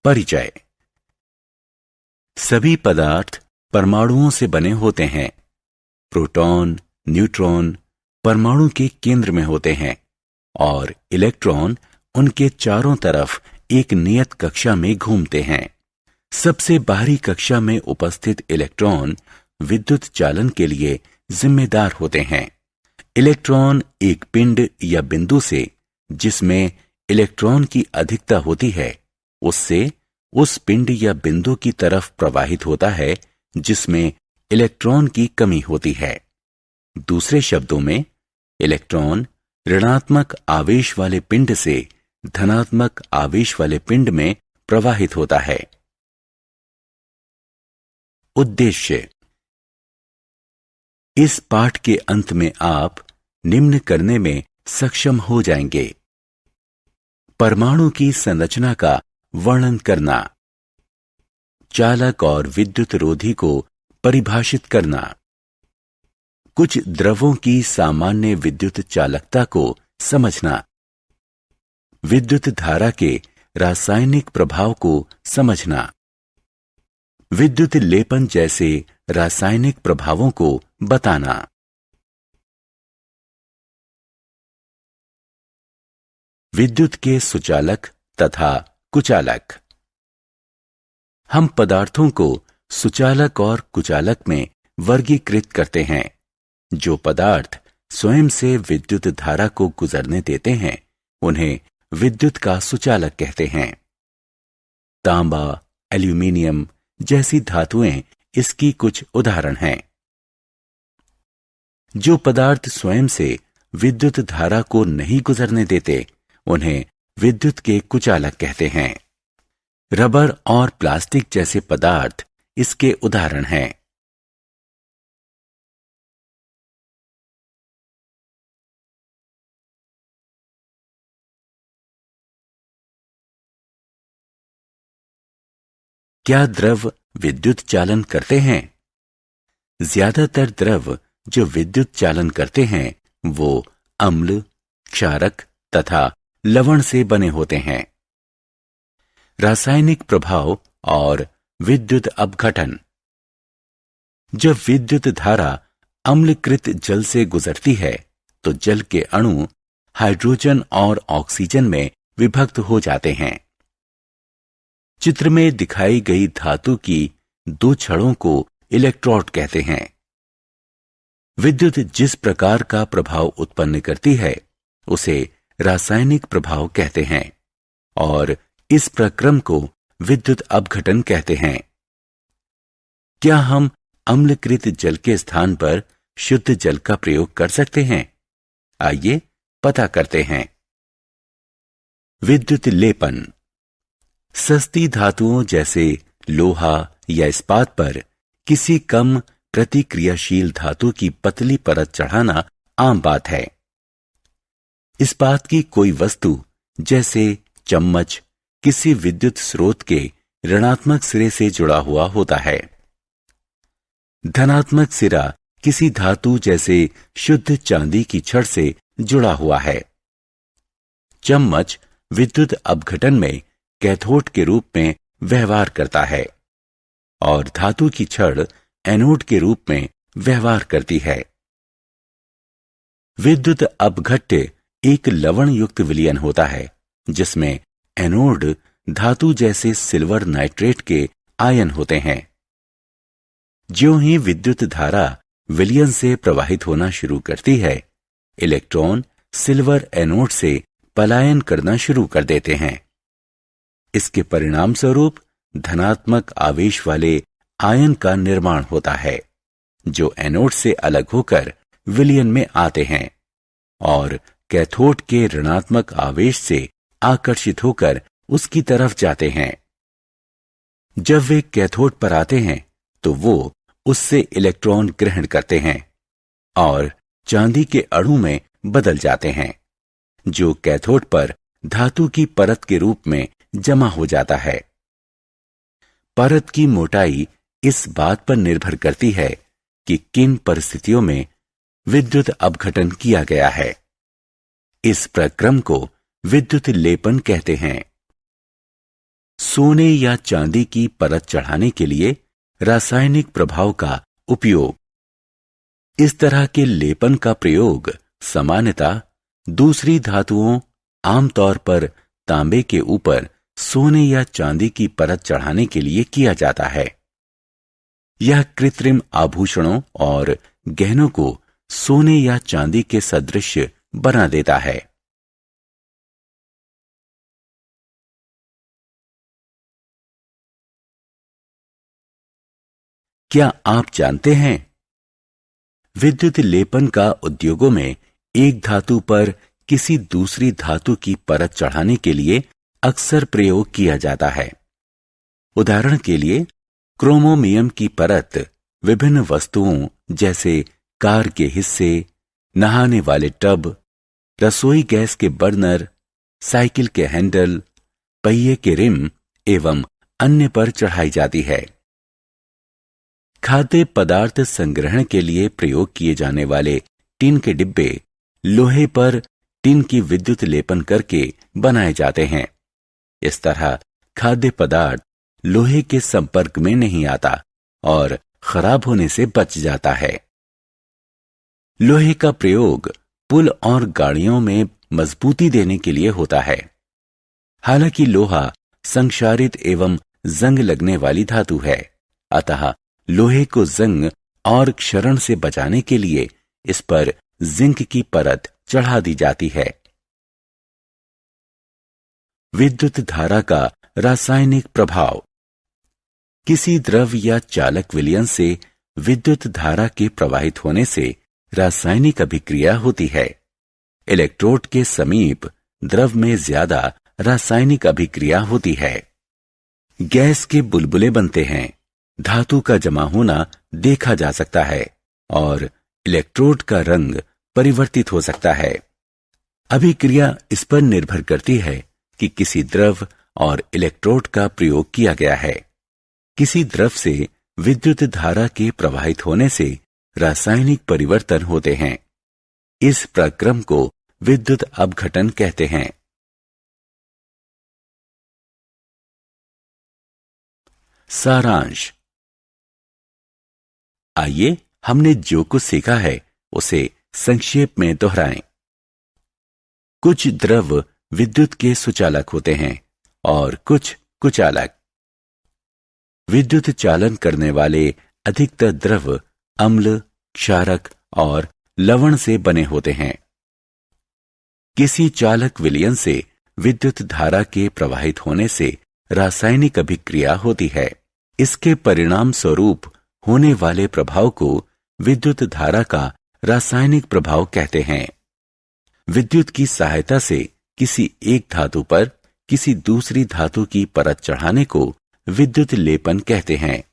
परिचय। सभी पदार्थ परमाणुओं से बने होते हैं। प्रोटॉन, न्यूट्रॉन परमाणु के केंद्र में होते हैं और इलेक्ट्रॉन उनके चारों तरफ एक नियत कक्षा में घूमते हैं। सबसे बाहरी कक्षा में उपस्थित इलेक्ट्रॉन विद्युत चालन के लिए जिम्मेदार होते हैं। इलेक्ट्रॉन एक पिंड या बिंदु से जिसमें इलेक्ट्रॉन की अधिकता होती है उससे उस पिंड या बिंदु की तरफ प्रवाहित होता है जिसमें इलेक्ट्रॉन की कमी होती है। दूसरे शब्दों में, इलेक्ट्रॉन ऋणात्मक आवेश वाले पिंड से धनात्मक आवेश वाले पिंड में प्रवाहित होता है। उद्देश्य। इस पाठ के अंत में आप निम्न करने में सक्षम हो जाएंगे: परमाणु की संरचना का वर्णन करना, चालक और विद्युत रोधी को परिभाषित करना, कुछ द्रवों की सामान्य विद्युत चालकता को समझना, विद्युत धारा के रासायनिक प्रभाव को समझना, विद्युत लेपन जैसे रासायनिक प्रभावों को बताना। विद्युत के सुचालक तथा कुचालक। हम पदार्थों को सुचालक और कुचालक में वर्गीकृत करते हैं। जो पदार्थ स्वयं से विद्युत धारा को गुजरने देते हैं उन्हें विद्युत का सुचालक कहते हैं। तांबा, एल्यूमीनियम जैसी धातुएं इसकी कुछ उदाहरण हैं। जो पदार्थ स्वयं से विद्युत धारा को नहीं गुजरने देते उन्हें विद्युत के कुचालक कहते हैं। रबर और प्लास्टिक जैसे पदार्थ इसके उदाहरण हैं। क्या द्रव विद्युत चालन करते हैं? ज्यादातर द्रव जो विद्युत चालन करते हैं वो अम्ल, क्षारक तथा लवण से बने होते हैं। रासायनिक प्रभाव और विद्युत अपघटन। जब विद्युत धारा अम्लकृत जल से गुजरती है तो जल के अणु हाइड्रोजन और ऑक्सीजन में विभक्त हो जाते हैं। चित्र में दिखाई गई धातु की दो छड़ों को इलेक्ट्रोड कहते हैं। विद्युत जिस प्रकार का प्रभाव उत्पन्न करती है उसे रासायनिक प्रभाव कहते हैं और इस प्रक्रम को विद्युत अपघटन कहते हैं। क्या हम अम्लकृत जल के स्थान पर शुद्ध जल का प्रयोग कर सकते हैं? आइए पता करते हैं। विद्युत लेपन। सस्ती धातुओं जैसे लोहा या इस्पात पर किसी कम प्रतिक्रियाशील धातु की पतली परत चढ़ाना आम बात है। इस्पात की कोई वस्तु जैसे चम्मच किसी विद्युत स्रोत के ऋणात्मक सिरे से जुड़ा हुआ होता है। धनात्मक सिरा किसी धातु जैसे शुद्ध चांदी की छड़ से जुड़ा हुआ है। चम्मच विद्युत अपघटन में कैथोड के रूप में व्यवहार करता है और धातु की छड़ एनोड के रूप में व्यवहार करती है। विद्युत अपघट्य एक लवण युक्त विलयन होता है जिसमें एनोड धातु जैसे सिल्वर नाइट्रेट के आयन होते हैं। ज्यों ही विद्युत धारा विलयन से प्रवाहित होना शुरू करती है, इलेक्ट्रॉन सिल्वर एनोड से पलायन करना शुरू कर देते हैं। इसके परिणाम स्वरूप धनात्मक आवेश वाले आयन का निर्माण होता है जो एनोड से अलग होकर विलयन में आते हैं और कैथोड के ऋणात्मक आवेश से आकर्षित होकर उसकी तरफ जाते हैं। जब वे कैथोड पर आते हैं तो वो उससे इलेक्ट्रॉन ग्रहण करते हैं और चांदी के अणु में बदल जाते हैं जो कैथोड पर धातु की परत के रूप में जमा हो जाता है। परत की मोटाई इस बात पर निर्भर करती है कि किन परिस्थितियों में विद्युत अपघटन किया गया है। इस प्रक्रम को विद्युत लेपन कहते हैं। सोने या चांदी की परत चढ़ाने के लिए रासायनिक प्रभाव का उपयोग। इस तरह के लेपन का प्रयोग सामान्यतः दूसरी धातुओं, आमतौर पर तांबे के ऊपर सोने या चांदी की परत चढ़ाने के लिए किया जाता है। यह कृत्रिम आभूषणों और गहनों को सोने या चांदी के सदृश बना देता है। क्या आप जानते हैं, विद्युत लेपन का उद्योगों में एक धातु पर किसी दूसरी धातु की परत चढ़ाने के लिए अक्सर प्रयोग किया जाता है। उदाहरण के लिए, क्रोमोमियम की परत विभिन्न वस्तुओं जैसे कार के हिस्से, नहाने वाले टब, रसोई गैस के बर्नर, साइकिल के हैंडल, पहिए के रिम एवं अन्य पर चढ़ाई जाती है। खाद्य पदार्थ संग्रहण के लिए प्रयोग किए जाने वाले टिन के डिब्बे लोहे पर टिन की विद्युत लेपन करके बनाए जाते हैं। इस तरह खाद्य पदार्थ लोहे के संपर्क में नहीं आता और खराब होने से बच जाता है। लोहे का प्रयोग पुल और गाड़ियों में मजबूती देने के लिए होता है। हालांकि लोहा संक्षारित एवं जंग लगने वाली धातु है, अतः लोहे को जंग और क्षरण से बचाने के लिए इस पर जिंक की परत चढ़ा दी जाती है। विद्युत धारा का रासायनिक प्रभाव। किसी द्रव या चालक विलयन से विद्युत धारा के प्रवाहित होने से रासायनिक अभिक्रिया होती है। इलेक्ट्रोड के समीप द्रव में ज्यादा रासायनिक अभिक्रिया होती है। गैस के बुलबुले बनते हैं, धातु का जमा होना देखा जा सकता है और इलेक्ट्रोड का रंग परिवर्तित हो सकता है। अभिक्रिया इस पर निर्भर करती है कि किसी द्रव और इलेक्ट्रोड का प्रयोग किया गया है। किसी द्रव से विद्युत धारा के प्रवाहित होने से रासायनिक परिवर्तन होते हैं। इस प्रक्रम को विद्युत अपघटन कहते हैं। सारांश। आइए हमने जो कुछ सीखा है उसे संक्षेप में दोहराएं। कुछ द्रव विद्युत के सुचालक होते हैं और कुछ कुचालक। विद्युत चालन करने वाले अधिकतर द्रव अम्ल, क्षारक और लवण से बने होते हैं। किसी चालक विलयन से विद्युत धारा के प्रवाहित होने से रासायनिक अभिक्रिया होती है। इसके परिणाम स्वरूप होने वाले प्रभाव को विद्युत धारा का रासायनिक प्रभाव कहते हैं। विद्युत की सहायता से किसी एक धातु पर किसी दूसरी धातु की परत चढ़ाने को विद्युत लेपन कहते हैं।